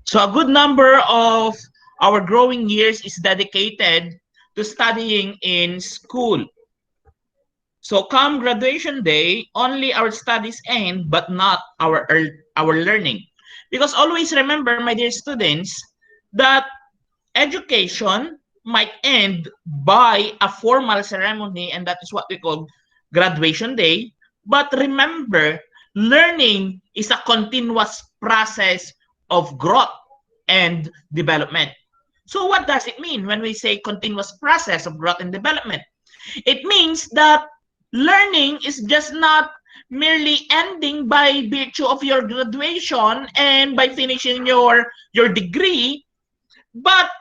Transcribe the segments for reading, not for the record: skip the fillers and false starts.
So a good number of our growing years is dedicated to studying in school. So come graduation day, only our studies end, but not our learning. Because always remember, my dear students, that education might end by a formal ceremony, and that is what we call graduation day. But remember, learning is a continuous process of growth and development. So what does it mean when we say continuous process of growth and development? It means that learning is just not merely ending by virtue of your graduation and by finishing your degree, but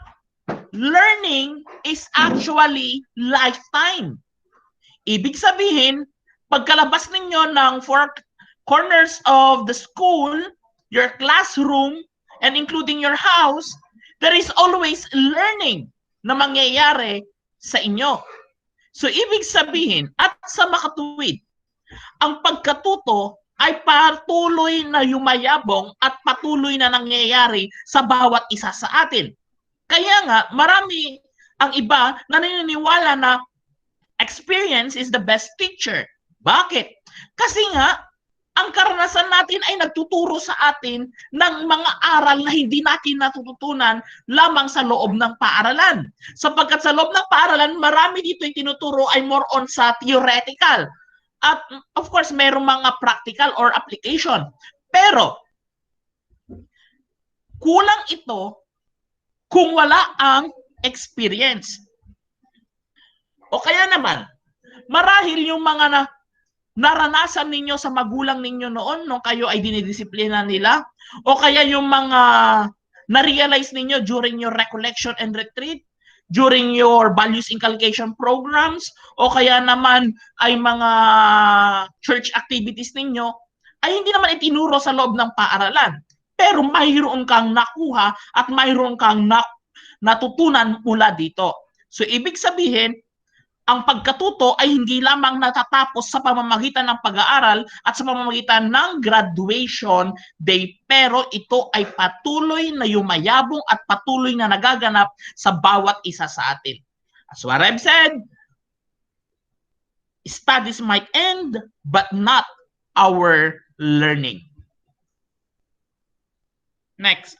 learning is actually lifetime. Ibig sabihin, pagkalabas ninyo ng four corners of the school, your classroom, and including your house, there is always learning na mangyayari sa inyo. So, ibig sabihin, at sa makatuwid, ang pagkatuto ay patuloy na yumayabong at patuloy na nangyayari sa bawat isa sa atin. Kaya nga, marami ang iba na naniniwala na experience is the best teacher. Bakit? Kasi nga, ang karanasan natin ay nagtuturo sa atin ng mga aral na hindi natin natututunan lamang sa loob ng paaralan. Sapagkat sa loob ng paaralan, marami dito yung tinuturo ay more on sa theoretical. At of course, mayroong mga practical or application. Pero, kulang ito kung wala ang experience. O kaya naman, marahil yung mga naranasan ninyo sa magulang ninyo noon nung kayo ay dinidisiplina nila, o kaya yung mga na-realize ninyo during your recollection and retreat, during your values inculcation programs, o kaya naman ay mga church activities ninyo, ay hindi naman itinuro sa loob ng paaralan. Pero mayroon kang nakuha at mayroon kang natutunan mula dito. So, ibig sabihin, ang pagkatuto ay hindi lamang natatapos sa pamamagitan ng pag-aaral at sa pamamagitan ng graduation day, pero ito ay patuloy na yumayabong at patuloy na nagaganap sa bawat isa sa atin. As what I've said, studies might end, but not our learning. Next.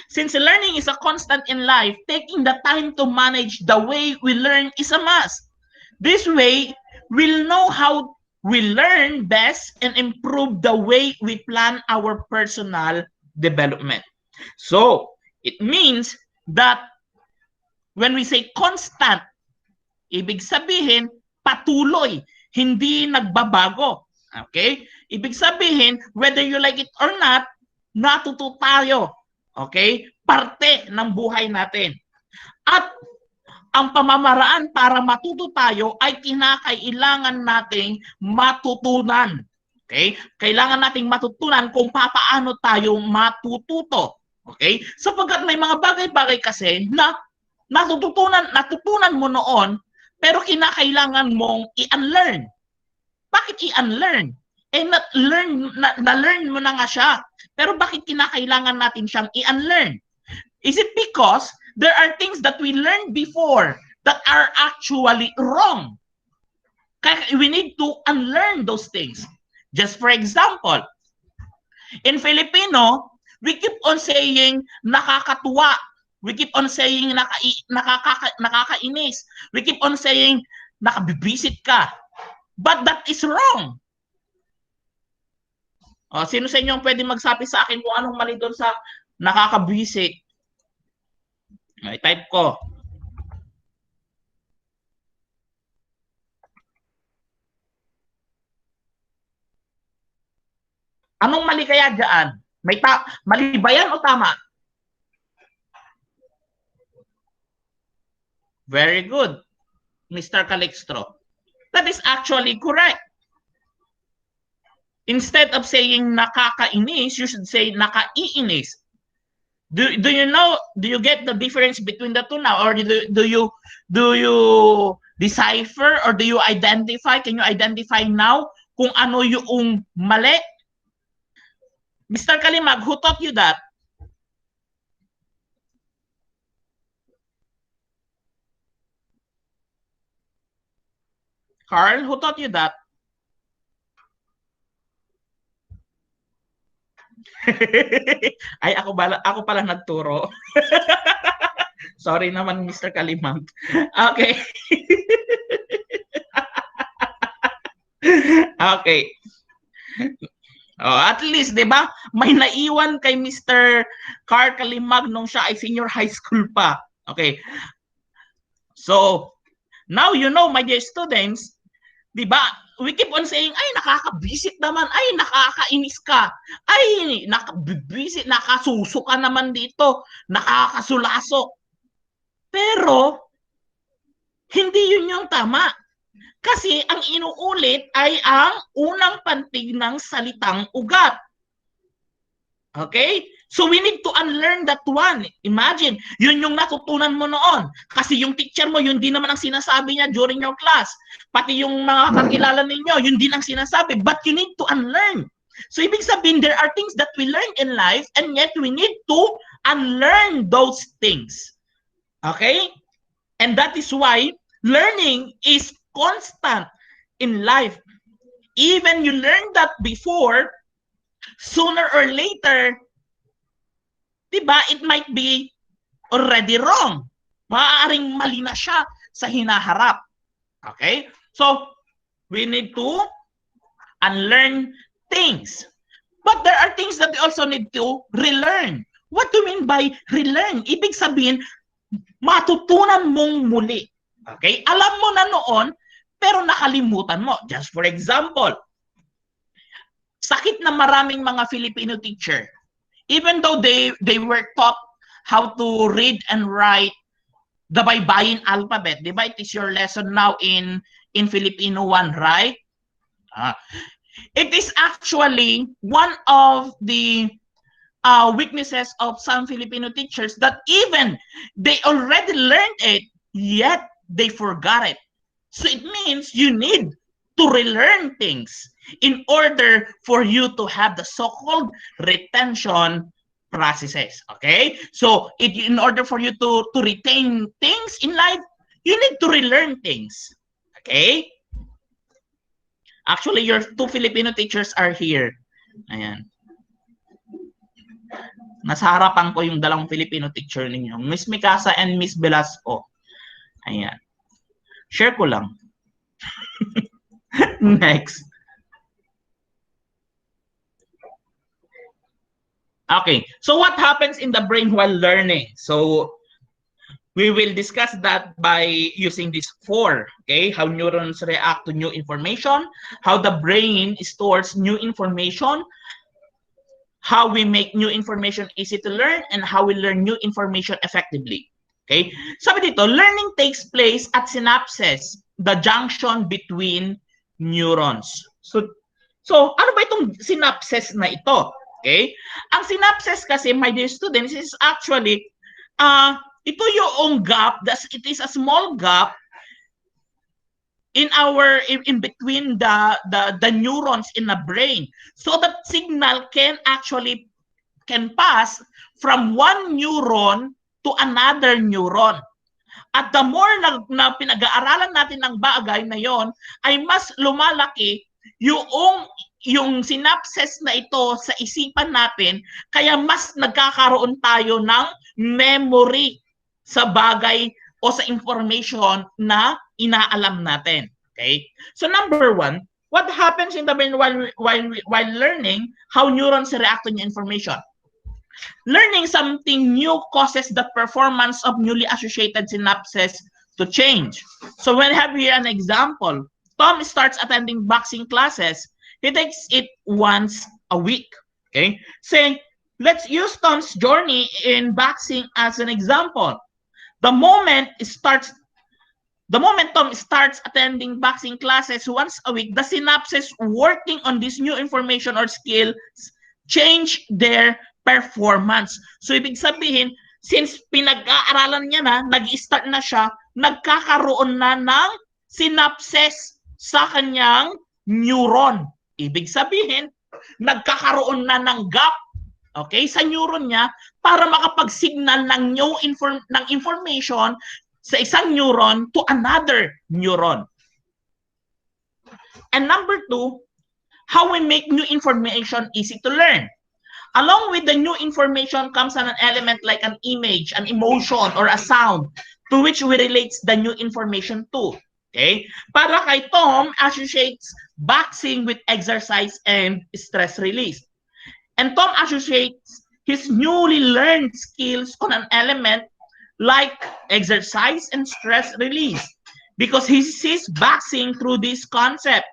Since learning is a constant in life, taking the time to manage the way we learn is a must. This way, we'll know how we learn best and improve the way we plan our personal development. So, it means that when we say constant, ibig sabihin, patuloy, hindi nagbabago. Okay? Ibig sabihin, whether you like it or not, natuto tayo. Okay? Parte ng buhay natin. At ang pamamaraan para matuto tayo ay kinakailangan nating matutunan. Okay? Kailangan nating matutunan kung paano tayo matututo. Okay? Sapagkat may mga bagay-bagay kasi na natutunan mo noon, pero kinakailangan mong i-unlearn. Bakit i-unlearn? Na-learn mo na nga siya. Pero bakit kinakailangan natin siyang i-unlearn? Is it because there are things that we learned before that are actually wrong? Kaya we need to unlearn those things. Just for example, in Filipino, we keep on saying nakakatuwa. We keep on saying nakakainis. We keep on saying nakabibisit ka. But that is wrong. Sino sa inyo ang pwede magsabi sa akin kung anong mali doon sa nakakabwisit? I-type ko. Anong mali kaya dyan? Mali ba yan o tama? Very good, Mr. Calixtro. That is actually correct. Instead of saying nakakainis, you should say nakaiinis. Do you know? Do you get the difference between the two now, or do you decipher, or do you identify? Can you identify now kung ano yung mali? Mr. Kalimag, who taught you that? Carl, who taught you that? Ay, ako pala nagturo. Sorry naman, Mr. Kalimang. Okay. Okay. Oh, at least, di ba, may naiwan kay Mr. Carl Kalimag nung siya ay senior high school pa. Okay. So, now you know, my dear students, di ba, we keep on saying, ay, nakaka-visit naman, ay, nakakainis ka, ay, nakaka-visit, nakasuso ka naman dito, nakakasulasok. Pero, hindi yun yung tama. Kasi ang inuulit ay ang unang pantig ng salitang ugat. Okay? So we need to unlearn that one. Imagine, yun yung natutunan mo noon. Kasi yung teacher mo, yun din naman ang sinasabi niya during your class. Pati yung mga kakilala ninyo, yun din ang sinasabi. But you need to unlearn. So ibig sabihin, there are things that we learn in life and yet we need to unlearn those things. Okay? And that is why learning is constant in life. Even you learned that before, sooner or later, diba, it might be already wrong. Maaaring mali na siya sa hinaharap. Okay? So, we need to unlearn things. But there are things that we also need to relearn. What do you mean by relearn? Ibig sabihin, matutunan mong muli. Okay? Alam mo na noon, pero nakalimutan mo. Just for example, sakit na maraming mga Filipino teacher. Even though they were taught how to read and write the baybayin alphabet, di ba? It is your lesson now in Filipino 1, right? It is actually one of the weaknesses of some Filipino teachers that even they already learned it, yet they forgot it. So it means you need to relearn things in order for you to have the so-called retention processes. Okay? So in order for you to retain things in life, you need to relearn things. Okay? Actually, your two Filipino teachers are here. Ayan. Nasa harapan ko yung dalawang Filipino teacher ninyo, Miss Mikasa and Miss Velasco. Ayan. Share ko lang. Next. Okay. So what happens in the brain while learning? So we will discuss that by using these 4. Okay? How neurons react to new information, how the brain stores new information, how we make new information easy to learn, and how we learn new information effectively. Okay? Sabi dito, learning takes place at synapses, the junction between neurons. So ano ba itong synapses na ito? Okay? Ang synapses kasi, my dear students, is actually, ito yung gap, it is a small gap in between the neurons in the brain. So that signal can pass from one neuron to another neuron. At the more na pinag-aaralan natin ng bagay na yon, ay mas lumalaki yung synapses na ito sa isipan natin, kaya mas nagkakaroon tayo ng memory sa bagay o sa information na inaalam natin. Okay? So number 1, what happens in the brain while learning? How neurons react to new information. Learning something new causes the performance of newly associated synapses to change. So we have here an example. Tom starts attending boxing classes. He takes it once a week. Okay? Say, let's use Tom's journey in boxing as an example. The moment Tom starts attending boxing classes once a week, the synapses working on this new information or skills change their performance. So ibig sabihin, since pinag-aaralan niya na, nag-start na siya, nagkakaroon na ng synapses sa kanyang neuron. Ibig sabihin, nagkakaroon na ng gap, okay, sa neuron niya para makapag-signal ng information sa isang neuron to another neuron. And number 2, how we make new information easy to learn. Along with the new information comes an element like an image, an emotion, or a sound to which we relate the new information to. Okay? Para kay Tom, associates boxing with exercise and stress release. And Tom associates his newly learned skills on an element like exercise and stress release because he sees boxing through this concept.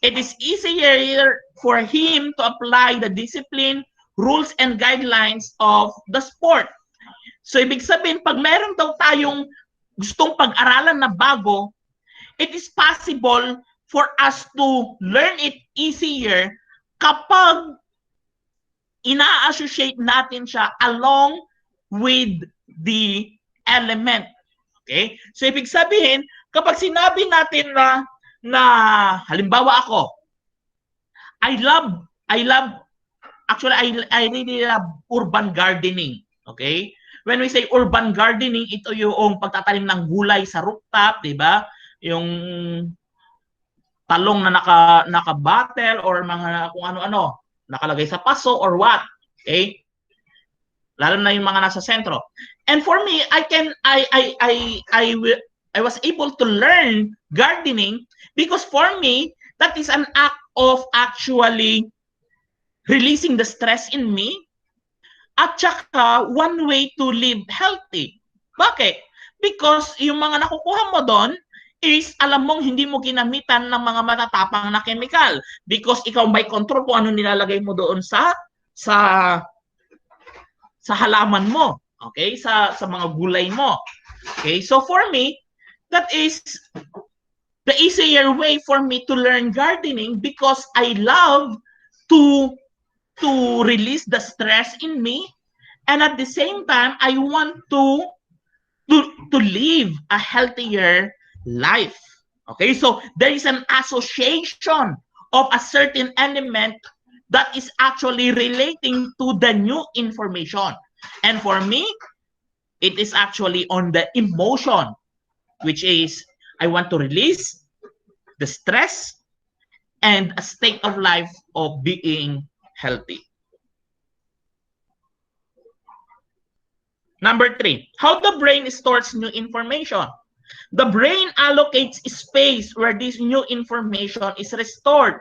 It is easier for him to apply the discipline, rules, and guidelines of the sport. So, ibig sabihin, pag meron daw tayong gustong pag-aralan na bago, it is possible for us to learn it easier kapag ina-associate natin siya along with the element. Okay? So, ibig sabihin, kapag sinabi natin na halimbawa ako, actually, I really love urban gardening. Okay? When we say urban gardening, ito yung pagtatanim ng gulay sa rooftop, di ba? Yung talong na naka-bottle or mga kung ano-ano, nakalagay sa paso or what. Okay? Lalo na yung mga nasa sentro. And for me, I was able to learn gardening because for me, that is an act of actually releasing the stress in me at saka one way to live healthy. Bakit? Because yung mga nakukuha mo doon is alam mong hindi mo ginamitan ng mga matatapang na chemical because ikaw may control kung ano nilalagay mo doon sa halaman mo. Okay? Sa mga gulay mo. Okay? So for me, that is the easier way for me to learn gardening because I love to release the stress in me, and at the same time I want to live a healthier life. Okay, so there is an association of a certain element that is actually relating to the new information, and for me it is actually on the emotion, which is I want to release the stress and a state of life of being healthy. Number 3, how the brain stores new information. The brain allocates space where this new information is stored.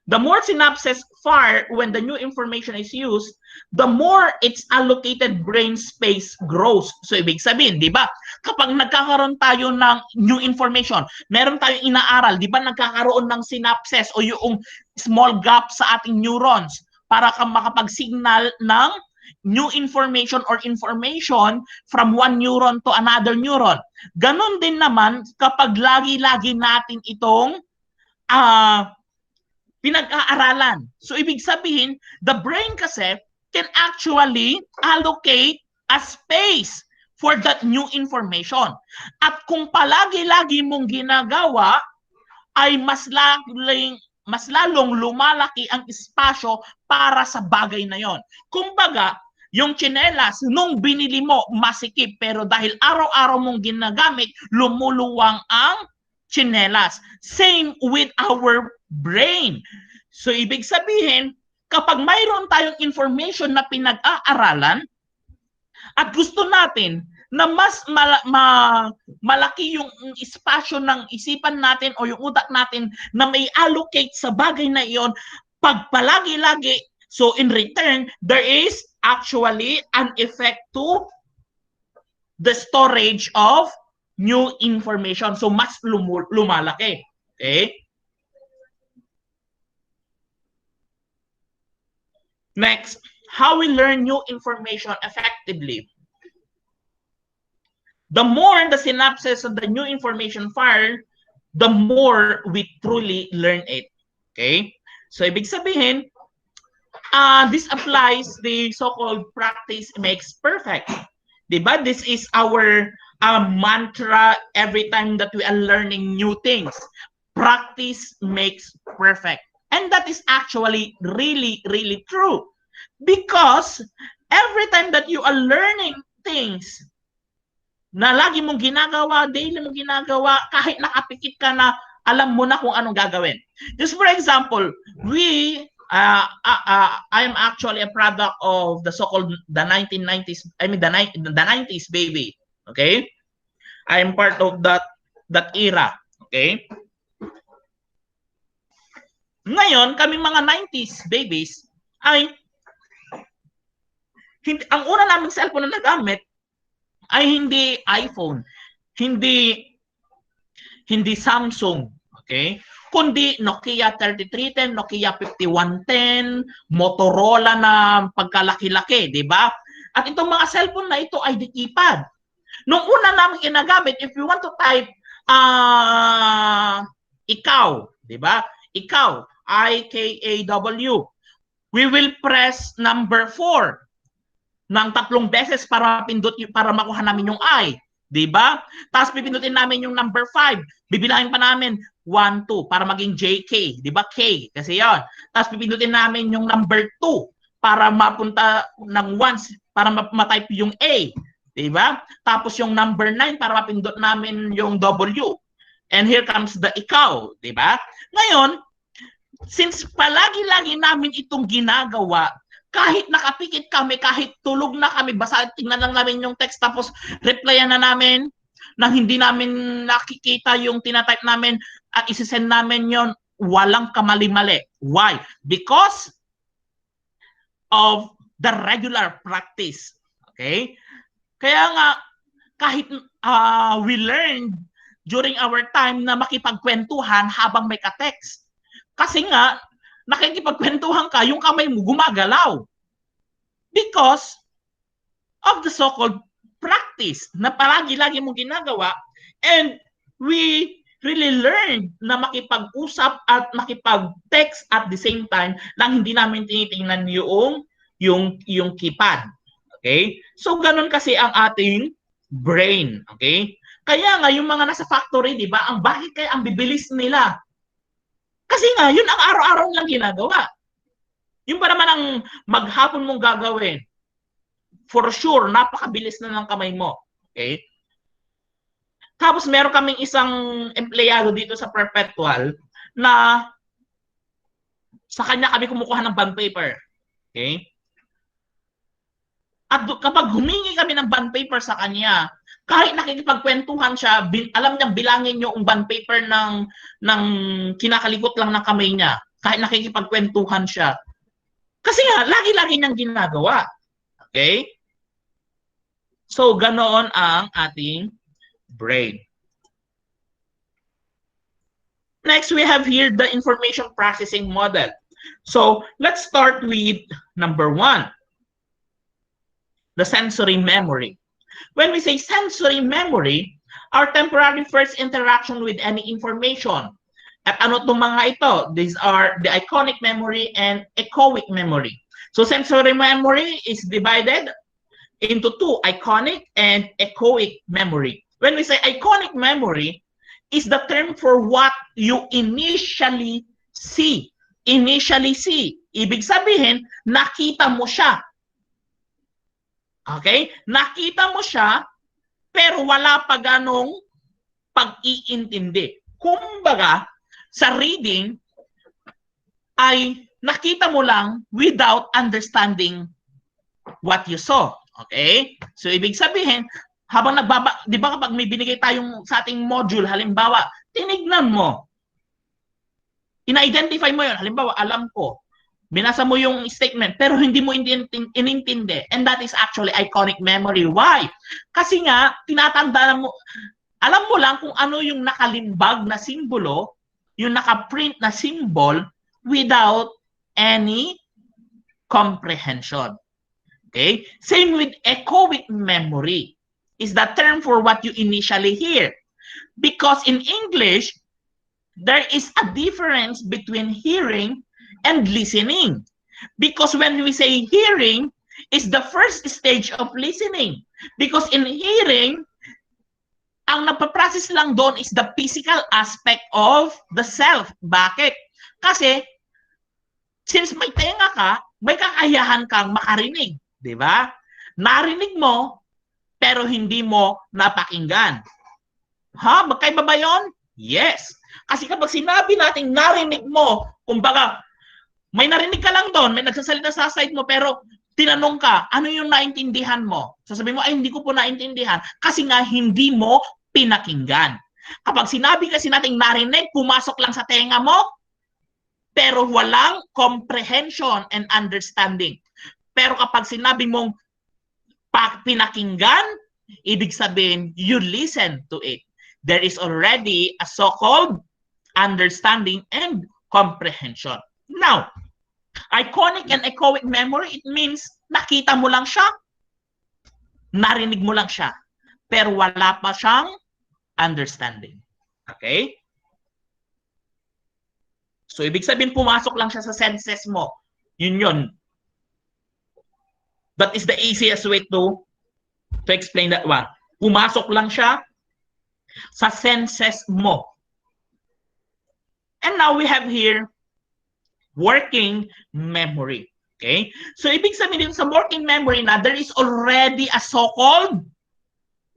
The more synapses fire when the new information is used, the more its allocated brain space grows. So, ibig sabihin, di ba? Kapag nagkakaroon tayo ng new information, meron tayong inaaral, di ba nagkakaroon ng synapses o yung small gap sa ating neurons para makapag-signal ng new information or information from one neuron to another neuron. Ganon din naman kapag lagi-lagi natin itong pinag-aaralan. So, ibig sabihin, the brain kasi can actually allocate a space for that new information. At kung palagi-lagi mong ginagawa, ay mas lalong lumalaki ang espasyo para sa bagay na yon. Kumbaga, yung tsinelas, nung binili mo, masikip, pero dahil araw-araw mong ginagamit, lumuluwang ang tsinelas. Same with our brain. So, ibig sabihin, kapag mayroon tayong information na pinag-aaralan at gusto natin na mas malaki yung espasyo ng isipan natin o yung utak natin na may allocate sa bagay na iyon, pag palagi-lagi, so in return, there is actually an effect to the storage of new information. So, mas lumalaki. Okay? Next, how we learn new information effectively. The more the synapses of the new information fire, the more we truly learn it. Okay? So, ibig sabihin, this applies the so-called practice makes perfect. Diba? This is our mantra every time that we are learning new things. Practice makes perfect. And that is actually really, really true. Because every time that you are learning things na lagi mong ginagawa, daily mong ginagawa, kahit nakapikit ka na alam mo na kung anong gagawin. Just for example, I'm actually a product of the so-called the 1990s, I mean the 90s baby. Okay? I am part of that era. Okay? Ngayon, kaming mga 90s babies ay ang una naming cellphone na nagamit ay hindi iPhone, hindi Samsung, okay? Kundi Nokia 3310, Nokia 5110, Motorola na pagkalaki-laki, di ba? At itong mga cellphone na ito ay di-keypad. Nung una namin ginagamit, if you want to type ikaw, di ba? Ikaw, I-K-A-W. We will press number 4 ng 3 beses para makuha namin yung I. Diba? Tapos pipindutin namin yung number 5. Bibilangin pa namin 1, 2 para maging JK. Diba? K. Kasi yon. Tapos pipindutin namin yung number 2 para mapunta ng 1 para matype yung A. Diba? Tapos yung number 9 para mapindot namin yung W. And here comes the ikaw. Diba? Ngayon, since palagi-lagi namin itong ginagawa, kahit nakapikit kami, kahit tulog na kami, basta tingnan lang namin yung text tapos replyan na namin na hindi namin nakikita yung tinatype namin at isisend namin yon, walang kamali-mali. Why? Because of the regular practice. Okay? Kaya nga, kahit we learned during our time na makipagkwentuhan habang may ka-text. Kasi nga, nakikipagkwentuhan ka, yung kamay mo gumagalaw. Because of the so-called practice na palagi-lagi mong ginagawa, and we really learned na makipag-usap at makipag-text at the same time lang hindi namin tinitingnan yung keypad. Okay? So, ganun kasi ang ating brain. Okay? Kaya nga, yung mga nasa factory, di ba, bakit kaya ang bibilis nila? Kasi nga, yun ang araw-araw lang ginagawa. Yung pa naman ang maghapon mong gagawin, for sure, napakabilis na ng kamay mo. Okay? Tapos meron kaming isang empleyado dito sa Perpetual na sa kanya kami kumukuha ng bond paper. Okay? At kapag humingi kami ng bond paper sa kanya, kahit nakikipagkwentuhan siya, alam niyang bilangin yung bond paper ng kinakalikot lang ng kamay niya. Kahit nakikipagkwentuhan siya. Kasi nga, lagi-lagi niyang ginagawa. Okay? So, ganoon ang ating brain. Next, we have here the information processing model. So, let's start with number 1. The sensory memory. When we say sensory memory, our temporary first interaction with any information. At ano itong mga ito? These are the iconic memory and echoic memory. So sensory memory is divided into 2, iconic and echoic memory. When we say iconic memory, is the term for what you initially see. Initially see. Ibig sabihin, nakita mo siya. Okay? Nakita mo siya, pero wala pa ganong pag-iintindi. Kumbaga, sa reading, ay nakita mo lang without understanding what you saw. Okay? So, ibig sabihin, habang di ba kapag may binigay tayong sa ating module, halimbawa, tinignan mo, ina-identify mo yun, halimbawa, alam ko, binasa mo yung statement, pero hindi mo inintindi. And that is actually iconic memory. Why? Kasi nga, tinatandaan mo, alam mo lang kung ano yung nakalimbag na simbolo, yung nakaprint na symbol, without any comprehension. Okay? Same with echoic memory. Is the term for what you initially hear. Because in English, there is a difference between hearing and listening. Because when we say hearing, is the first stage of listening. Because in hearing, ang napaprocess lang doon is the physical aspect of the self. Bakit? Kasi, since may tenga ka, may kakayahan kang makarinig. Di ba? Narinig mo, pero hindi mo napakinggan. Ha? Magkaiba ba yun? Yes. Kasi kapag sinabi natin narinig mo, kumbaga, may narinig ka lang doon, may nagsasalita sa side mo, pero tinanong ka, ano yung naintindihan mo? Sasabihin mo, ay hindi ko po naintindihan. Kasi nga hindi mo pinakinggan. Kapag sinabi kasi natin narinig, pumasok lang sa tenga mo, pero walang comprehension and understanding. Pero kapag sinabi mong pinakinggan, ibig sabihin, you listen to it. There is already a so-called understanding and comprehension. Now, iconic and echoic memory, it means nakita mo lang siya, narinig mo lang siya, pero wala pa siyang understanding. Okay? So, ibig sabihin, pumasok lang siya sa senses mo. Yun. That is the easiest way to explain that one. Pumasok lang siya sa senses mo. And now we have here working memory. Okay? So, ibig sabihin sa working memory na there is already a so-called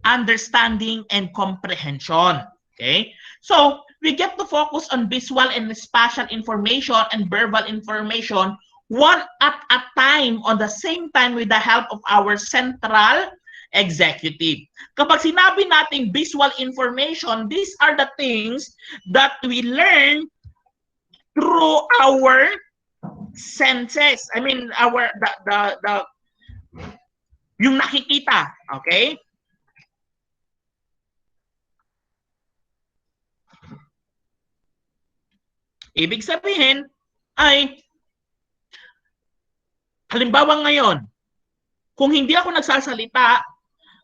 understanding and comprehension. Okay? So, we get to focus on visual and spatial information and verbal information one at a time on the same time with the help of our central executive. Kapag sinabi natin visual information, these are the things that we learn through our senses. I mean, yung nakikita. Okay? Ibig sabihin ay, halimbawa ngayon, kung hindi ako nagsasalita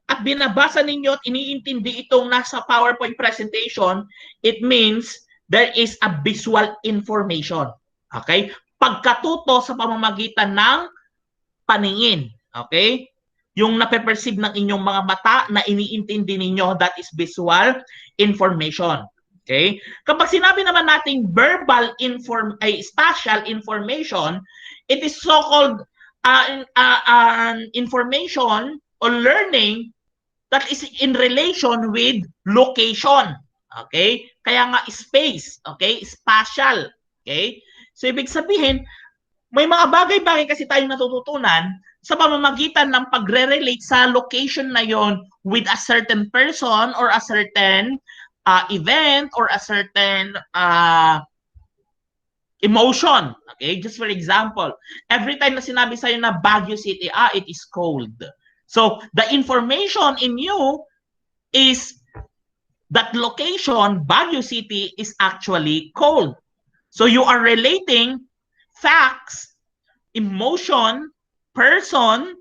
at binabasa ninyo at iniintindi itong nasa PowerPoint presentation, it means there is a visual information. Okay? Pagkatuto sa pamamagitan ng paningin. Okay? Yung nape-perceive ng inyong mga mata na iniintindi ninyo, that is visual information. Okay? Kapag sinabi naman natin verbal spatial information, it is so-called information or learning that is in relation with location. Okay? Kaya nga space. Okay? Spatial. Okay? So, ibig sabihin, may mga bagay-bagay kasi tayong natututunan sa pamamagitan ng pagre-relate sa location na yon with a certain person or a certain event or a certain emotion. Okay? Just for example, every time na sinabi sa'yo na Baguio City, it is cold. So, the information in you is that location, Baguio City, is actually cold. So, you are relating facts, emotion, person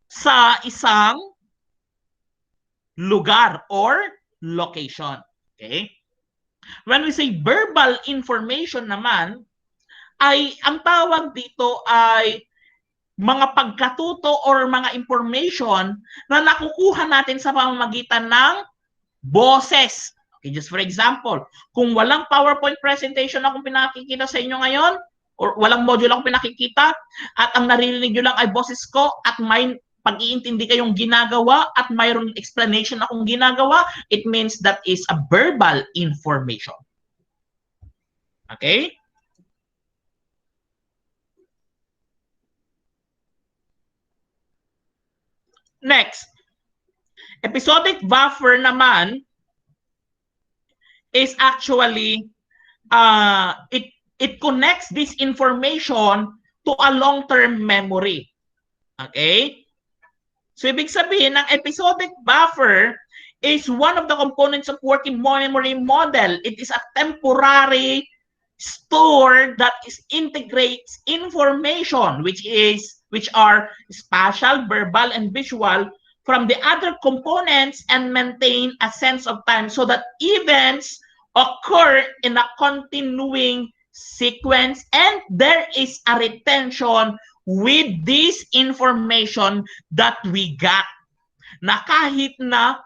sa isang lugar or location. Okay? When we say verbal information naman, ay ang tawag dito ay mga pagkatuto or mga information na nakukuha natin sa pamamagitan ng boses. Okay, just for example, kung walang PowerPoint presentation akong pinakikita sa inyo ngayon, or walang module akong pinakikita, at ang naririnig nyo lang ay boses ko, at may pag-iintindi kayong ginagawa at mayroong explanation akong ginagawa, it means that is a verbal information. Okay? Next, episodic buffer naman is actually, it connects this information to a long-term memory. Okay? So, ibig sabihin, ng episodic buffer is one of the components of working memory model. It is a temporary store that integrates information, which are spatial, verbal, and visual from the other components and maintain a sense of time so that events occur in a continuing sequence and there is a retention with this information that we got. Na kahit na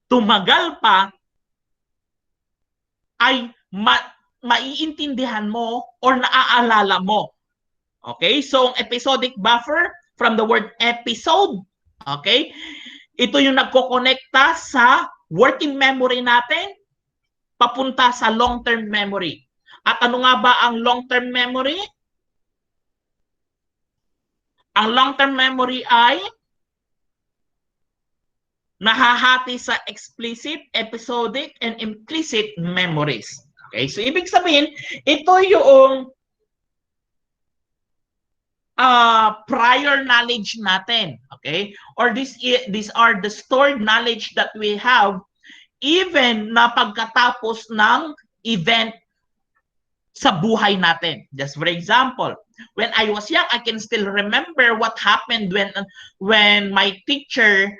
tumagal pa, ay maiintindihan mo or naaalala mo. Okay? So, ang episodic buffer from the word episode, okay? Ito yung nagkokonekta sa working memory natin papunta sa long-term memory. At ano nga ba ang long-term memory? Ang long-term memory ay nahahati sa explicit, episodic, and implicit memories. Okay, so ibig sabihin, ito yung prior knowledge natin. Okay, or these are the stored knowledge that we have even na pagkatapos ng event sa buhay natin. Just for example, when I was young, I can still remember what happened when my teacher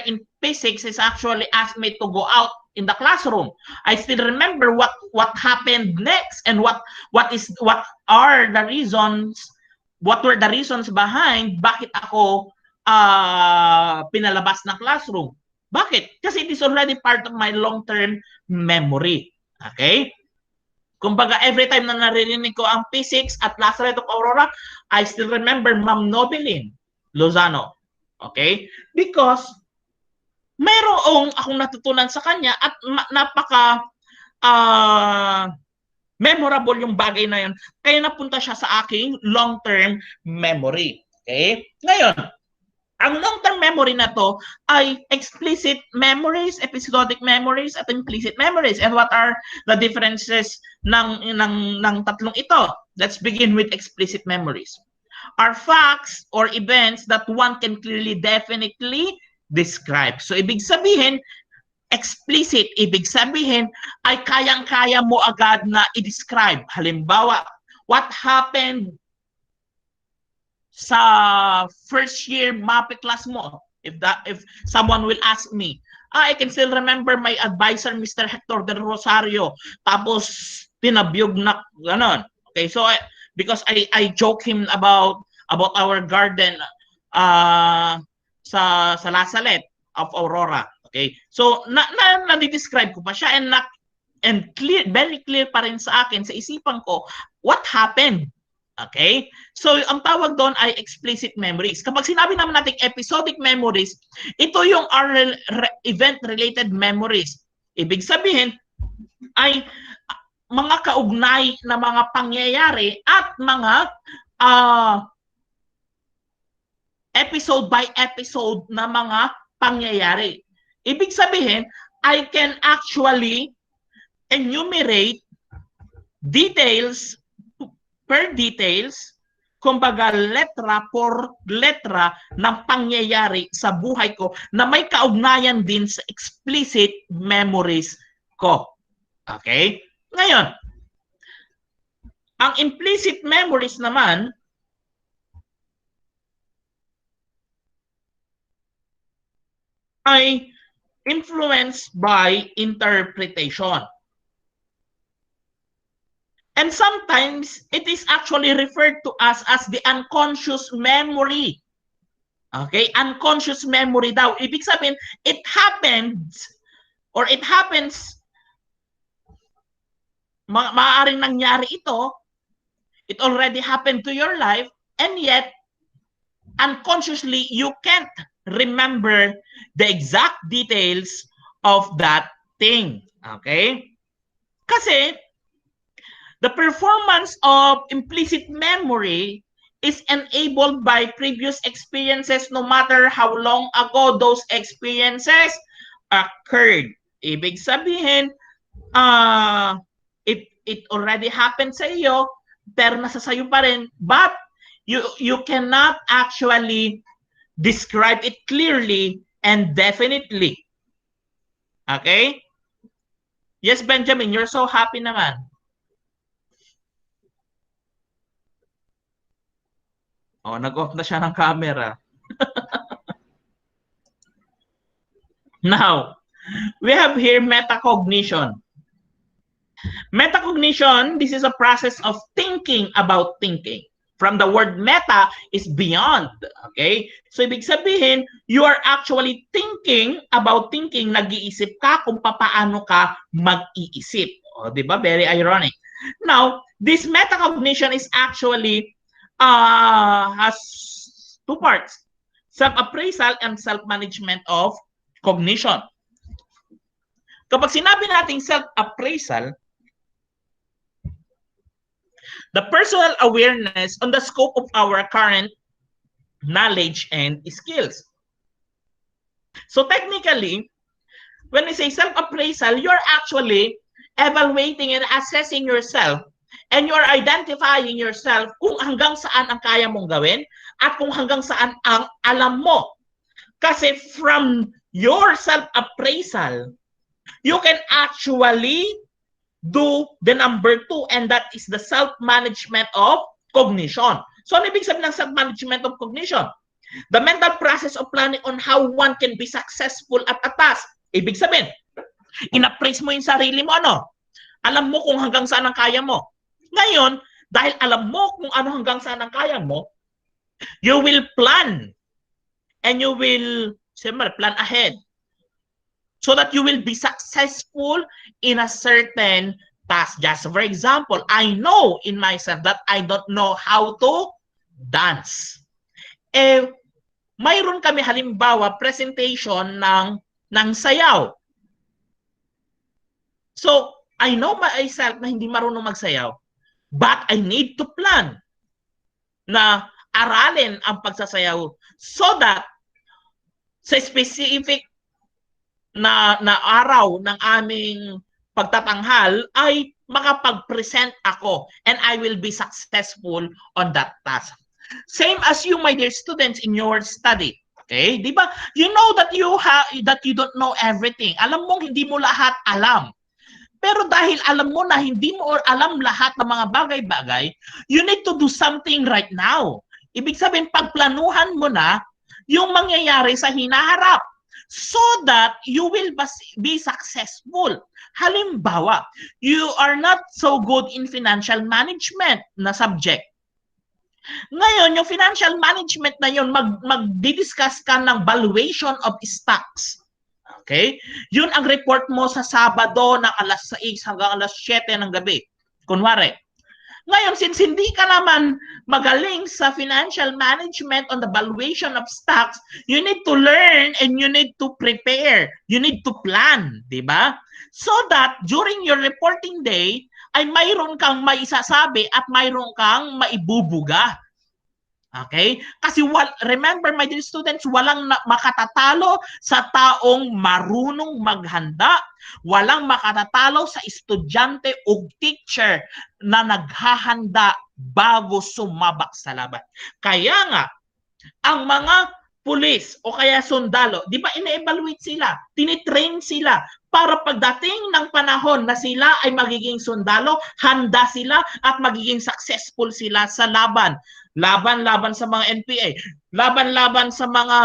in physics is actually asked me to go out in the classroom. I still remember what happened next and what were the reasons behind bakit ako pinalabas ng classroom. Bakit? Kasi it is already part of my long-term memory. Okay? Kumbaga, every time na narinig ko ang physics at last rate of Aurora, I still remember Ma'am Nobelin Lozano. Okay? Because mayroong akong natutunan sa kanya at napaka memorable yung bagay na yun. Kaya napunta siya sa aking long-term memory. Okay? Ngayon, ang long-term memory na to ay explicit memories, episodic memories, at implicit memories. And what are the differences ng tatlong ito? Let's begin with explicit memories. Are facts or events that one can clearly, definitely describe. So, ibig sabihin, explicit, ibig sabihin, ay kayang-kaya mo agad na i-describe. Halimbawa, what happened sa first year MAPE class mo? If someone will ask me, I can still remember my advisor, Mr. Hector Del Rosario, tapos pinabiyog na ganon. Okay, so because I joke him about our garden sa Lasalet of Aurora. Okay, so na-describe ko pa siya and clear, very clear pa rin sa akin, sa isipan ko, what happened. Okay? So, ang tawag doon ay explicit memories. Kapag sinabi naman natin episodic memories, ito yung event-related memories. Ibig sabihin, ay mga kaugnay na mga pangyayari at mga episode by episode na mga pangyayari. Ibig sabihin, I can actually enumerate details per details, kumbaga letra por letra ng pangyayari sa buhay ko na may kaugnayan din sa explicit memories ko. Okay? Ngayon, ang implicit memories naman ay influenced by interpretation. And sometimes, it is actually referred to us as the unconscious memory. Okay? Unconscious memory daw. Ibig sabihin, it happens, maaaring nangyari ito, it already happened to your life, and yet, unconsciously, you can't remember the exact details of that thing. Okay? Kasi, the performance of implicit memory is enabled by previous experiences no matter how long ago those experiences occurred. Ibig sabihin, it already happened sa iyo, pero nasa sayo pa rin, but you cannot actually describe it clearly and definitely. Okay? Yes, Benjamin, you're so happy naman. Oh, nag-off na siya ng camera. Now, we have here metacognition. Metacognition, this is a process of thinking about thinking. From the word meta is beyond. Okay? So, ibig sabihin, you are actually thinking about thinking. Nag-iisip ka kung paano ka mag-iisip. O, di ba? Very ironic. Now, this metacognition is actually has two parts. self-appraisal and self-management of cognition. Kapag sinabi nating self-appraisal, the personal awareness on the scope of our current knowledge and skills. So technically, when we say self-appraisal, you're actually evaluating and assessing yourself, and you're identifying yourself kung hanggang saan ang kaya mong gawin at kung hanggang saan ang alam mo. Kasi from your self-appraisal, you can actually do the number 2, and that is the self-management of cognition. So ano ibig sabihin ng self-management of cognition? The mental process of planning on how one can be successful at a task. Ibig sabihin, in-appraise mo yung sarili mo, ano? Alam mo kung hanggang saan ang kaya mo. Ngayon, dahil alam mo kung ano hanggang saan ang kaya mo, you will plan and you will plan ahead so that you will be successful in a certain task. Just for example, I know in myself that I don't know how to dance. Mayroon kami halimbawa presentation ng sayaw. So, I know myself na hindi marunong magsayaw, but I need to plan na aralin ang pagsasayaw so that sa specific na araw ng aming pagtatanghal ay makapag-present ako and I will be successful on that task. Same as you, my dear students, in your study. Okay? Di ba? You know that you don't know everything. Alam mo hindi mo lahat alam. Pero dahil alam mo na hindi mo alam lahat ng mga bagay-bagay, you need to do something right now. Ibig sabihin, pagplanuhan mo na yung mangyayari sa hinaharap so that you will be successful. Halimbawa, you are not so good in financial management na subject. Ngayon, yung financial management na yun, mag-discuss ka ng valuation of stocks. Okay? Yun ang report mo sa Sabado ng alas 6 hanggang alas 7 ng gabi. Kunwari. Ngayon, since hindi ka naman magaling sa financial management on the valuation of stocks, you need to learn and you need to prepare. You need to plan, di ba? So that during your reporting day, ay mayroon kang maisasabi at mayroon kang maibubuga. Okay? Kasi remember, my dear students, walang makatatalo sa taong marunong maghanda. Walang makatatalo sa estudyante o teacher na naghahanda bago sumabak sa laban. Kaya nga, ang mga pulis o kaya sundalo, di ba ina-evaluate sila, tinitrain sila para pagdating ng panahon na sila ay magiging sundalo, handa sila at magiging successful sila sa laban. Laban-laban sa mga NPA, laban-laban sa mga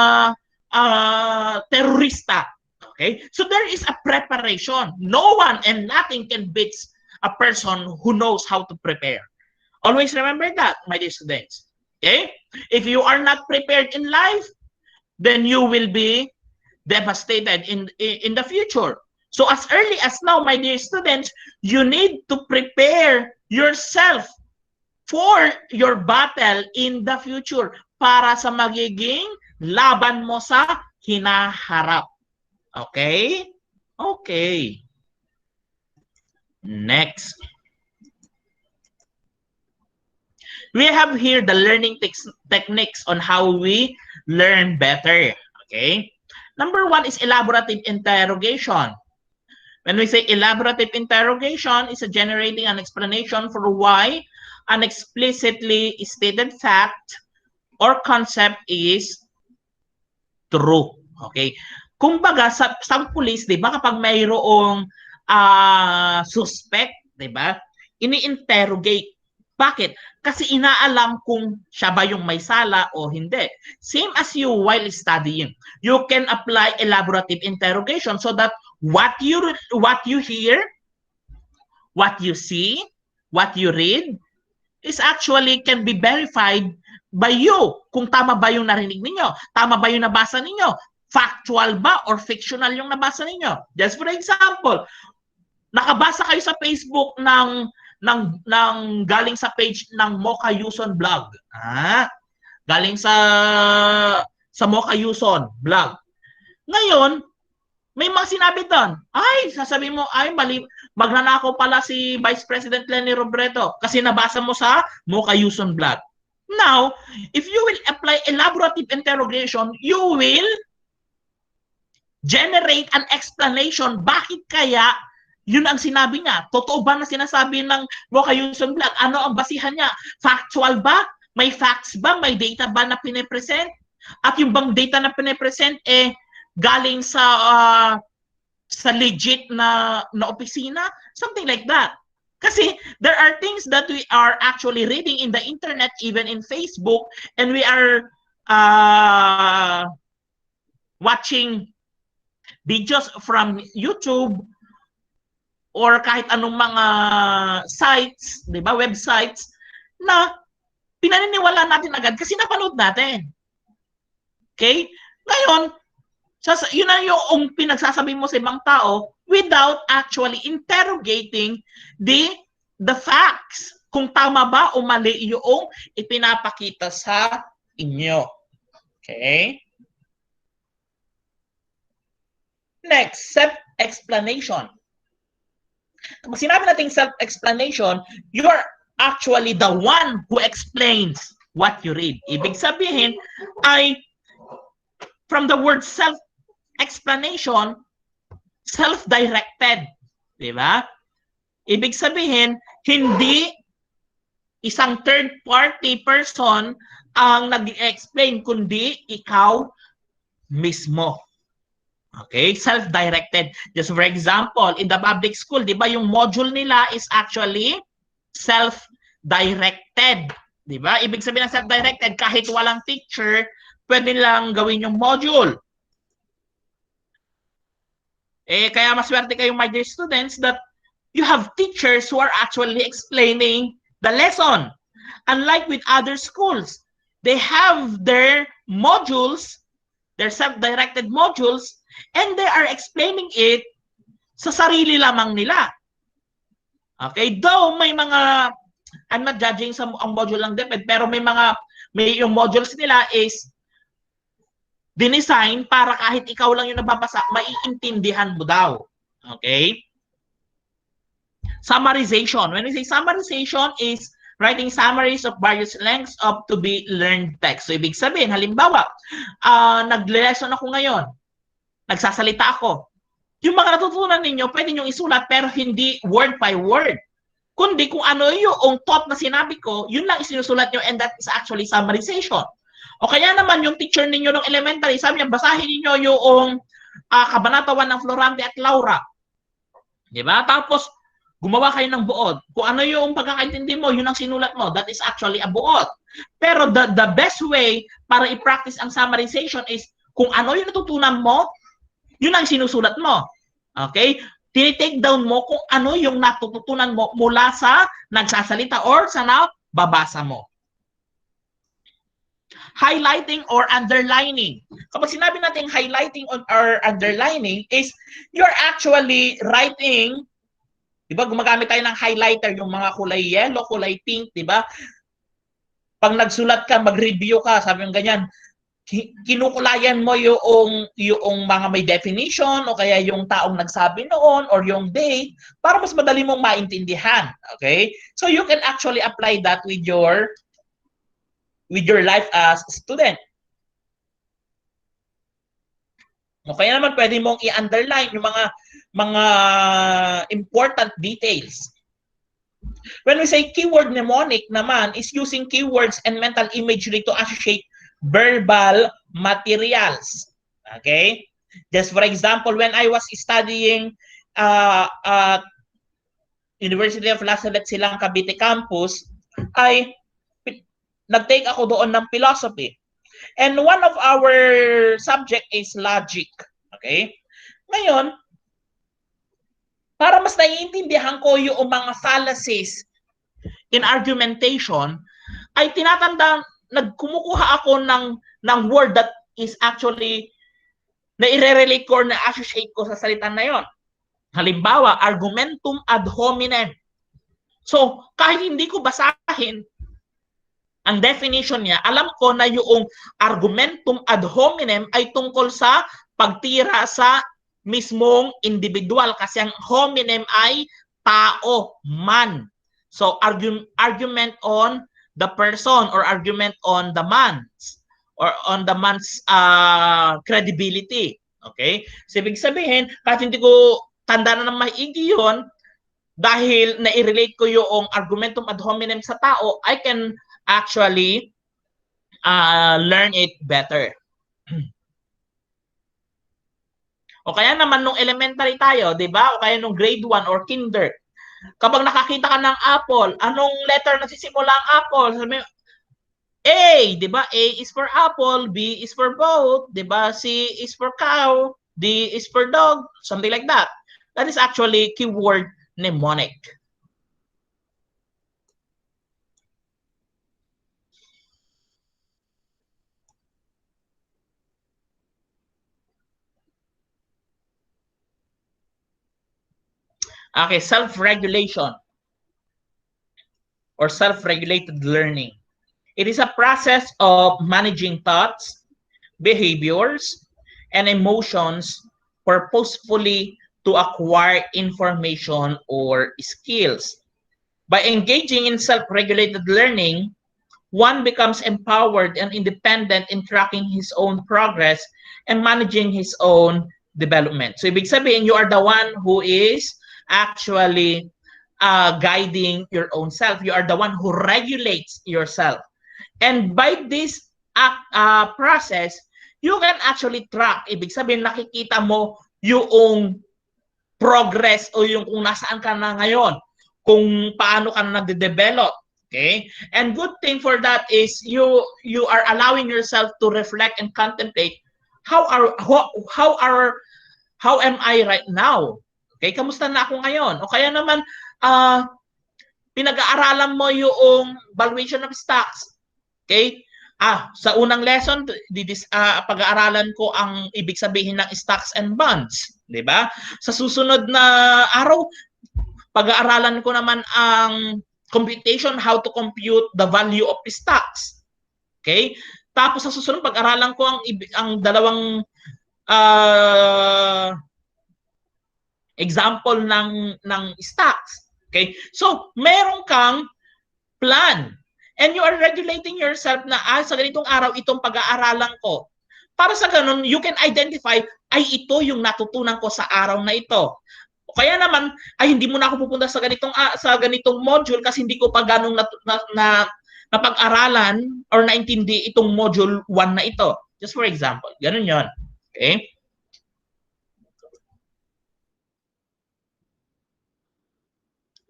terorista. Okay? So there is a preparation. No one and nothing can beat a person who knows how to prepare. Always remember that, my dear students. Okay? If you are not prepared in life, then you will be devastated in the future. So as early as now, my dear students, you need to prepare yourself for your battle in the future para sa magiging laban mo sa hinaharap. Okay? Okay. Next. We have here the learning techniques on how we learn better. Okay? Number 1 is elaborative interrogation. When we say elaborative interrogation, it's generating an explanation for why an explicitly stated fact or concept is true. Okay? Kumbaga, sa pulis, di ba, kapag mayroong suspect, di ba, ini-interrogate. Bakit? Kasi inaalam kung siya ba yung may sala o hindi. Same as you while studying. You can apply elaborative interrogation so that what you hear, what you see, what you read, is actually can be verified by you. Kung tama ba yung narinig ninyo, tama ba yung nabasa ninyo, factual ba or fictional yung nabasa ninyo. Just for example, nakabasa kayo sa Facebook ng galing sa page ng Mocha Yuson Vlog. Galing sa sa Mokayuson blog. Ngayon, may mga sinabi doon, ay, sasabihin mo, ay, mali, magnanakaw pala si Vice President Leni Robredo kasi nabasa mo sa Mokayuson blog. Now, if you will apply elaborative interrogation, you will generate an explanation bakit kaya yun ang sinabi niya. Totoo ba na sinasabi ng Mokayuson blog? Ano ang basihan niya? Factual ba? May facts ba? May data ba na pinipresent? At yung bang data na pinipresent galing sa legit na opisina? Something like that. Kasi there are things that we are actually reading in the internet, even in Facebook, and we are watching videos from YouTube or kahit anong mga sites, di ba, websites, na pinaniniwala natin agad kasi napanood natin. Okay? Ngayon, yun na yung pinagsasabi mo sa ibang tao without actually interrogating the facts. Kung tama ba o mali yung ipinapakita sa inyo. Okay? Next, self-explanation. Pag sinabi natin self-explanation, you're actually the one who explains what you read. Ibig sabihin ay from the word self-explanation, self-directed. Diba? Ibig sabihin, hindi isang third-party person ang nag-explain, kundi ikaw mismo. Okay? Self-directed. Just for example, in the public school, di ba, yung module nila is actually self-directed. Di ba? Ibig sabihin ng self-directed, kahit walang teacher, pwede lang gawin yung module. Kaya maswerte kayo, my dear students, that you have teachers who are actually explaining the lesson. Unlike with other schools, they have their modules, their self-directed modules, and they are explaining it sa sarili lamang nila. Okay? Though may mga, I'm not judging sa ang module lang din, pero may yung modules nila is dinesign para kahit ikaw lang yung nababasa, maiintindihan mo daw. Okay? Summarization. When we say summarization is writing summaries of various lengths of to be learned text. So, ibig sabihin, halimbawa, nag-lesson ako ngayon, nagsasalita ako. Yung mga natutunan ninyo, pwede nyo isulat pero hindi word by word. Kundi kung ano yung thought na sinabi ko, yun lang isinusulat nyo and that is actually summarization. O kaya naman yung teacher ninyo ng elementary, sabi niya, basahin niyo yung kabanatawan ng Florante at Laura. Diba? Tapos, gumawa kayo ng buod. Kung ano yung pagkakaintindi mo, yun ang sinulat mo. That is actually a buod. Pero the best way para i-practice ang summarization is kung ano yung natutunan mo, yun ang sinusulat mo. Okay? Tini-take down mo kung ano yung natututunan mo mula sa nagsasalita or sa nababasa mo. Highlighting or underlining. Kapag sinabi natin highlighting or underlining is you're actually writing, di ba, gumagamit tayo ng highlighter, yung mga kulay yellow, kulay pink, di ba? Pag nagsulat ka, mag-review ka, sabi yung ganyan, kinukulayan mo yung mga may definition o kaya yung taong nagsabi noon or yung date para mas madali mong maintindihan. Okay? So you can actually apply that with your life as a student. O kaya naman pwede mong i-underline yung mga important details. When we say keyword mnemonic naman is using keywords and mental imagery to associate verbal materials. Okay? Just for example, when I was studying University of La Salle Silang Cavite campus, ay nag-take ako doon ng philosophy. And one of our subject is logic. Okay? Ngayon, para mas naiintindihan ko yung mga fallacies in argumentation, ay nagkumukuha ako ng word that is actually na i-relate ko, na associate ko sa salita na yon. Halimbawa, argumentum ad hominem. So, kahit hindi ko basahin, Ang definition niya, alam ko na yung argumentum ad hominem ay tungkol sa pagtira sa mismong individual kasi ang hominem ay tao, man. So argument on the person or argument on the man's or on the man's credibility. Okay? So ibig sabihin, kahit hindi ko tanda na ng maigi yun, dahil na-relate ko yung argumentum ad hominem sa tao, I can actually learn it better. O kaya naman nung elementary tayo, 'di ba? O kaya nung grade 1 or kinder. Kapag nakakita ka ng apple, anong letter nagsisimula ang apple? Sabi A, 'di ba? A is for apple, B is for boat, 'di ba? C is for cow, D is for dog, something like that. That is actually keyword mnemonic. Okay, self-regulation or self-regulated learning. It is a process of managing thoughts, behaviors, and emotions purposefully to acquire information or skills. By engaging in self-regulated learning, one becomes empowered and independent in tracking his own progress and managing his own development. So ibig sabihin, you are the one who is actually guiding your own self. You are the one who regulates yourself. And by this process, you can actually track. Ibig sabihin, nakikita mo yung progress o yung kung nasaan ka na ngayon, kung paano ka na nagde-develop. Okay? And good thing for that is you are allowing yourself to reflect and contemplate how am I right now? Okay, kamusta na ako ngayon? O kaya naman pinag-aaralan mo yung valuation of stocks. Okay? Sa unang lesson, pag-aaralan ko ang ibig sabihin ng stocks and bonds, 'di ba? Sa susunod na araw, pag-aaralan ko naman ang computation, how to compute the value of stocks. Okay? Tapos sa susunod, pag-aralan ko ang dalawang example ng stocks. Okay? So, meron kang plan. And you are regulating yourself na sa ganitong araw itong pag-aaralan ko. Para sa ganun, you can identify, ay ito yung natutunan ko sa araw na ito. O kaya naman, ay hindi mo na ako pupunta sa ganitong module kasi hindi ko pa ganong napag-aralan or naintindi itong module 1 na ito. Just for example. Ganun yon. Okay?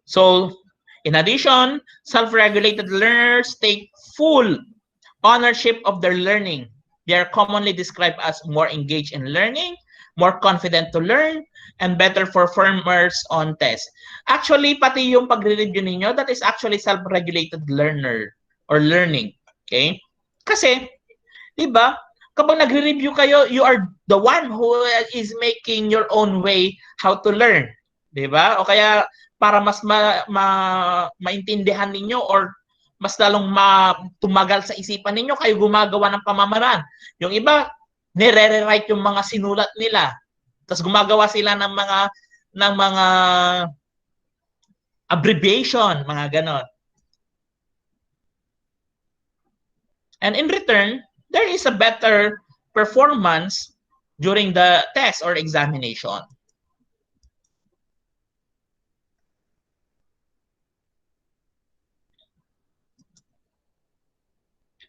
So, in addition, self-regulated learners take full ownership of their learning. They are commonly described as more engaged in learning, more confident to learn, and better performers on tests. Actually, pati yung pagre-review ninyo, that is actually self-regulated learner or learning. Okay? Kasi, di ba, kapag nagre-review kayo, you are the one who is making your own way how to learn. Di ba? O kaya, para mas maintindihan ninyo or mas lalong tumagal sa isipan ninyo, kayo gumagawa ng pamamaraan. Yung iba, nire-rewrite yung mga sinulat nila. Tapos gumagawa sila ng mga abbreviation, mga ganon. And in return, there is a better performance during the test or examination.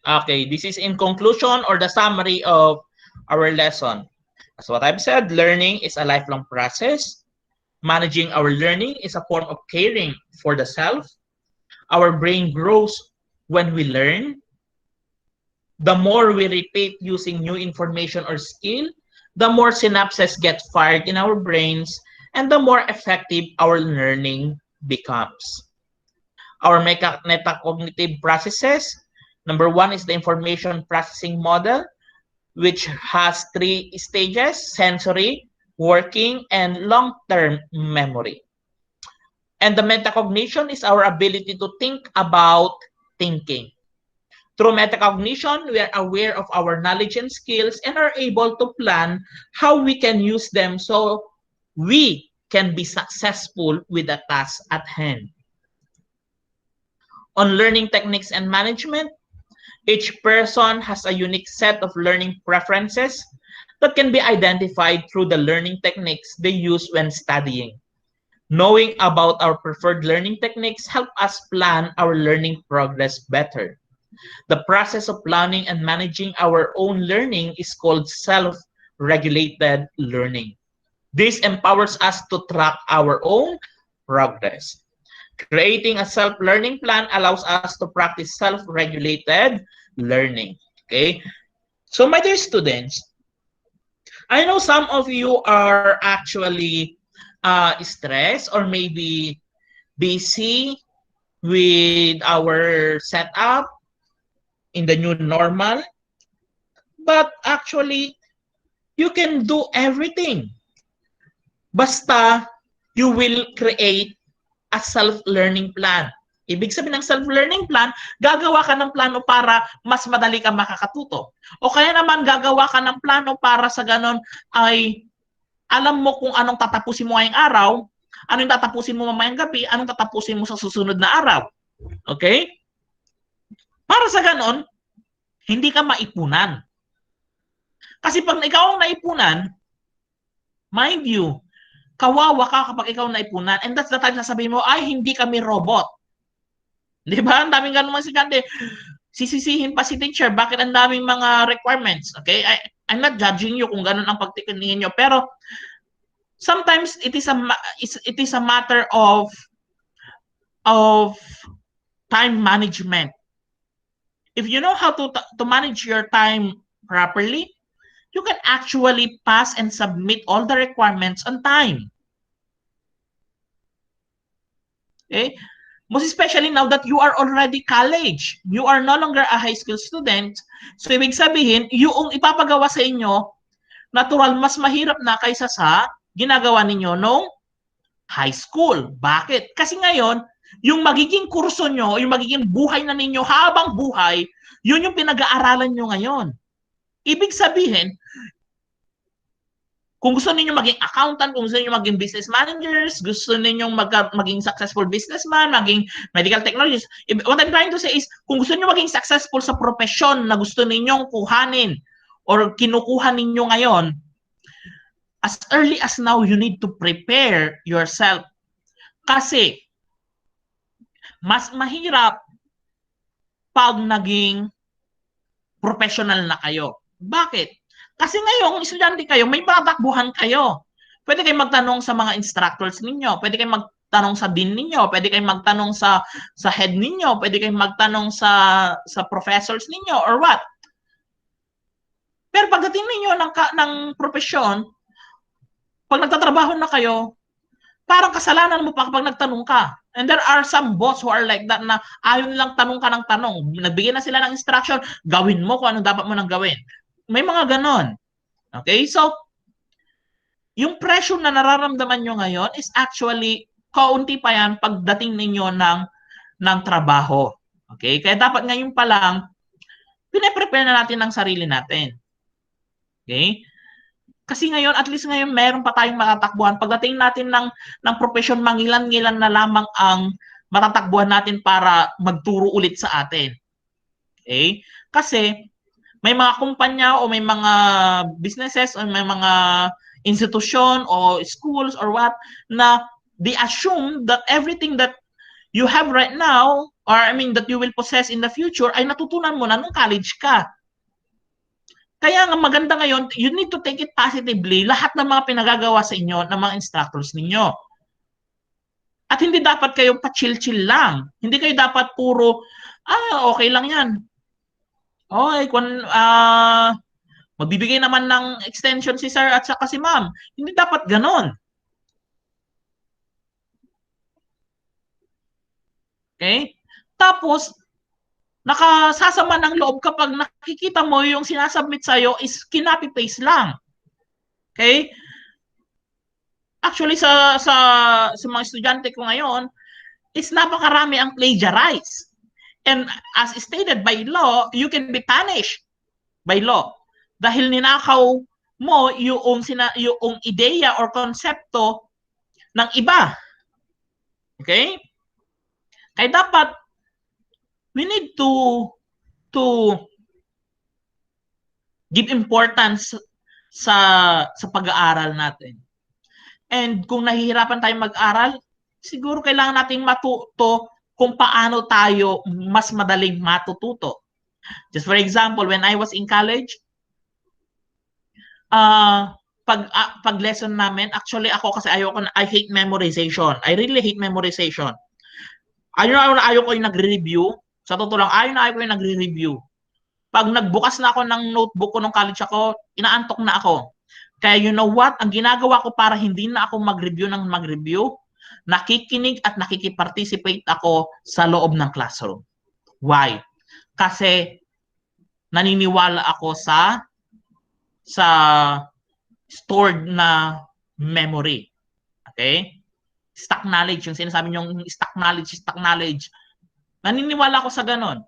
Okay, this is in conclusion or the summary of our lesson. As what I've said, learning is a lifelong process. Managing our learning is a form of caring for the self. Our brain grows when we learn. The more we repeat using new information or skill, the more synapses get fired in our brains and the more effective our learning becomes. Our metacognitive processes. Number 1 is the information processing model, which has 3 stages: sensory, working, and long-term memory. And the metacognition is our ability to think about thinking. Through metacognition, we are aware of our knowledge and skills and are able to plan how we can use them so we can be successful with the task at hand. On learning techniques and management, each person has a unique set of learning preferences that can be identified through the learning techniques they use when studying. Knowing about our preferred learning techniques help us plan our learning progress better. The process of planning and managing our own learning is called self-regulated learning. This empowers us to track our own progress. Creating a self-learning plan allows us to practice self-regulated learning. Okay? So, my dear students, I know some of you are actually stressed or maybe busy with our setup in the new normal, but actually, you can do everything. Basta, you will create a self-learning plan. Ibig sabihin ng self-learning plan, gagawa ka ng plano para mas madali ka makakatuto. O kaya naman gagawa ka ng plano para sa ganon ay alam mo kung anong tatapusin mo ngayong araw, anong tatapusin mo mamayang gabi, anong tatapusin mo sa susunod na araw. Okay? Para sa ganon, hindi ka maipunan. Kasi pag ikaw ang naipunan, mind you, kawawa ka kapag ikaw naipunan. And that's the time sasabihin mo, ay, hindi kami robot. Di ba? Ang daming ganun mga sigante. Sisisihin pa si teacher, bakit ang daming mga requirements? Okay? I'm not judging you kung ganun ang pagtitingin nyo. Pero, sometimes it is a matter of time management. If you know how to manage your time properly, you can actually pass and submit all the requirements on time. Okay? Most especially now that you are already college. You are no longer a high school student. So, ibig sabihin, yung ipapagawa sa inyo, natural, mas mahirap na kaysa sa ginagawa ninyo nung high school. Bakit? Kasi ngayon, yung magiging kurso nyo, yung magiging buhay na ninyo habang buhay, yun yung pinag-aaralan nyo ngayon. Ibig sabihin, kung gusto niyo maging accountant, kung gusto niyo maging business managers, gusto niyo maging successful businessman, maging medical technologist, what I'm trying to say is, kung gusto niyo maging successful sa profesyon na gusto ninyong kuhanin or kinukuha ninyo ngayon, as early as now, you need to prepare yourself. Kasi, mas mahirap pag naging professional na kayo. Bakit? Kasi ngayon, estudyante kayo, may tatakbuhan kayo. Pwede kayong magtanong sa mga instructors ninyo, pwede kayong magtanong sa dean ninyo, pwede kayong magtanong sa head ninyo, pwede kayong magtanong sa professors ninyo, or what. Pero pagdating ninyo ng profesyon, pag nagtatrabaho na kayo, parang kasalanan mo pa kapag nagtanong ka. And there are some boss who are like that na ayaw nilang tanong ka ng tanong. Nagbigay na sila ng instruction, gawin mo kung ano dapat mo nang gawin. May mga ganon. Okay? So, yung pressure na nararamdaman nyo ngayon is actually kaunti pa yan pagdating ninyo ng trabaho. Okay? Kaya dapat ngayon pa lang, pinaprepare na natin ang sarili natin. Okay? Kasi ngayon, at least ngayon, meron pa tayong matatakbuhan. Pagdating natin ng profesyon, mangilan-ngilan na lamang ang matatakbuhan natin para magturo ulit sa atin. Okay? Kasi, may mga kumpanya o may mga businesses o may mga institusyon o schools or what na they assume that everything that you have right now or that you will possess in the future ay natutunan mo na nung college ka. Kaya nga maganda ngayon, you need to take it positively lahat ng mga pinagagawa sa inyo ng mga instructors ninyo. At hindi dapat kayo pa-chill-chill lang. Hindi kayo dapat puro, okay lang yan. Okay, magbibigay naman ng extension si sir at saka si ma'am. Hindi dapat ganon. Okay? Tapos, nakasasama ng loob kapag nakikita mo yung sinasubmit sa'yo is kinopy-paste lang. Okay? Actually, sa mga estudyante ko ngayon, is napakarami ang plagiarize. And as stated by law, you can be punished by law. Dahil ninakaw mo yung ideya or konsepto ng iba. Okay? Kaya dapat we need to give importance sa pag-aaral natin. And kung nahihirapan tayong mag-aral, siguro kailangan nating matuto kung paano tayo mas madaling matututo. Just for example, when I was in college, pag lesson namin, actually ako kasi I hate memorization. I really hate memorization. Ayaw ko yung nagre-review. Sa totoo lang, ayaw ko yung nagre-review. Pag nagbukas na ako ng notebook ko nung college ako, inaantok na ako. Kaya you know what? Ang ginagawa ko para hindi na ako mag-review ng mag-review, nakikinig at nakikiparticipate ako sa loob ng classroom. Why? Kasi naniniwala ako sa stored na memory. Okay? Stock knowledge, yung sinasabi niyong stock knowledge. Naniniwala ako sa ganon.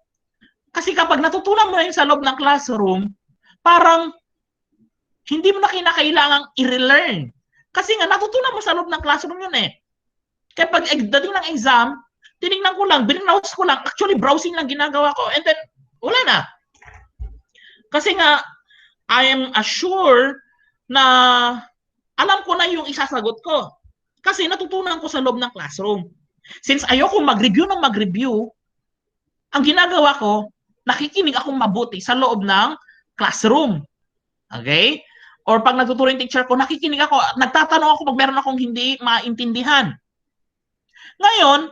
Kasi kapag natutunan mo na yun sa loob ng classroom, parang hindi mo na kinakailangang i-relearn. Kasi nga, natutunan mo sa loob ng classroom yun eh. Kaya pag dating ng exam, tinignan ko lang, binanouse ko lang, actually browsing lang ginagawa ko, and then, wala na. Kasi nga, I am assured na alam ko na yung isasagot ko. Kasi natutunan ko sa loob ng classroom. Since ayoko mag-review ng mag-review, ang ginagawa ko, nakikinig akong mabuti sa loob ng classroom. Okay? Or pag nagtuturo yung teacher ko, nakikinig ako, nagtatanong ako pag meron akong hindi maintindihan. Ngayon,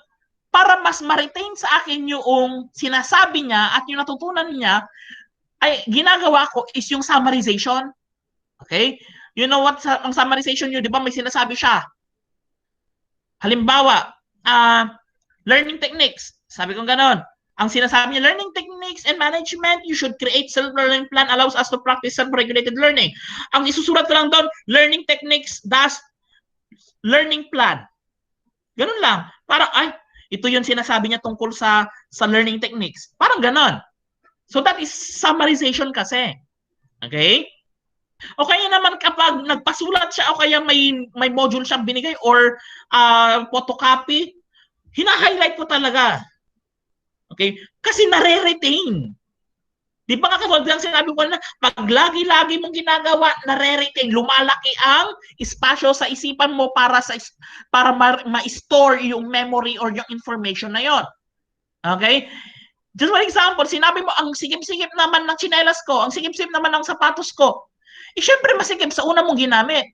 para mas ma-retain sa akin yung sinasabi niya at yung natutunan niya, ay ginagawa ko is yung summarization. Okay? You know what ang summarization nyo, di ba may sinasabi siya? Halimbawa, learning techniques. Sabi ko ganon. Ang sinasabi niya, learning techniques and management, you should create self-learning plan allows us to practice self-regulated learning. Ang isusulat ko lang doon, learning techniques dash learning plan. Ganun lang. Parang, ay, ito yung sinasabi niya tungkol sa learning techniques. Parang ganon. So that is summarization kasi. Okay? O kaya naman kapag nagpasulat siya o kaya may module siyang binigay or photocopy, hina-highlight ko talaga. Okay? Kasi nare-retain. Di ba nga katulad lang sinabi ko na pag lagi-lagi mong ginagawa, nare-retain, lumalaki ang espasyo sa isipan mo para ma-store yung memory or yung information na yon. Okay? Just for example, sinabi mo, ang sigip-sigip naman ng tsinelas ko, ang sigip-sigip naman ng sapatos ko, eh syempre masigip sa una mong ginamit.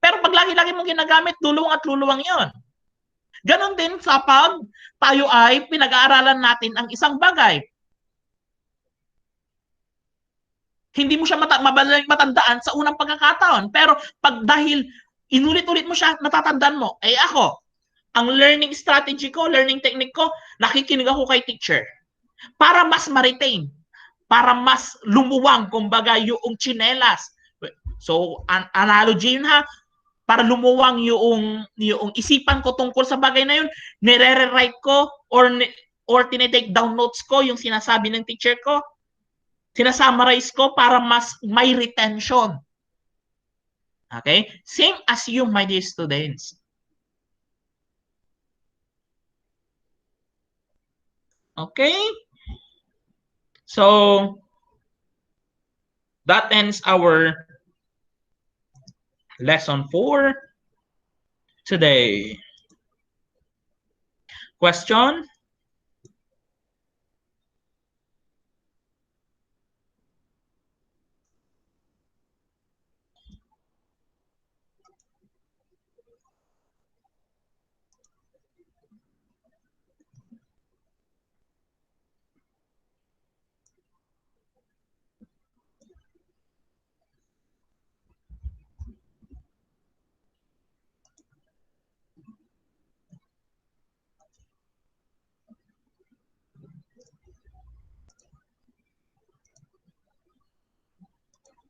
Pero pag lagi-lagi mong ginagamit, luluwang at luluwang yon. Ganon din sa pag tayo ay pinag-aaralan natin ang isang bagay. Hindi mo siya madaling matandaan sa unang pagkakataon. Pero pag dahil inulit-ulit mo siya, natatandaan mo. Eh ako, ang learning strategy ko, learning technique ko, nakikinig ako kay teacher. Para mas ma-retain. Para mas lumuwang, kumbaga, yung tsinelas. So, analogy yun ha. Para lumuwang yung isipan ko tungkol sa bagay na yun, nire-write ko or tinitake down notes ko yung sinasabi ng teacher ko. Sinasummarize ko para mas may retention. Okay? Same as you, my dear students. Okay? So, that ends our lesson 4 today. Question?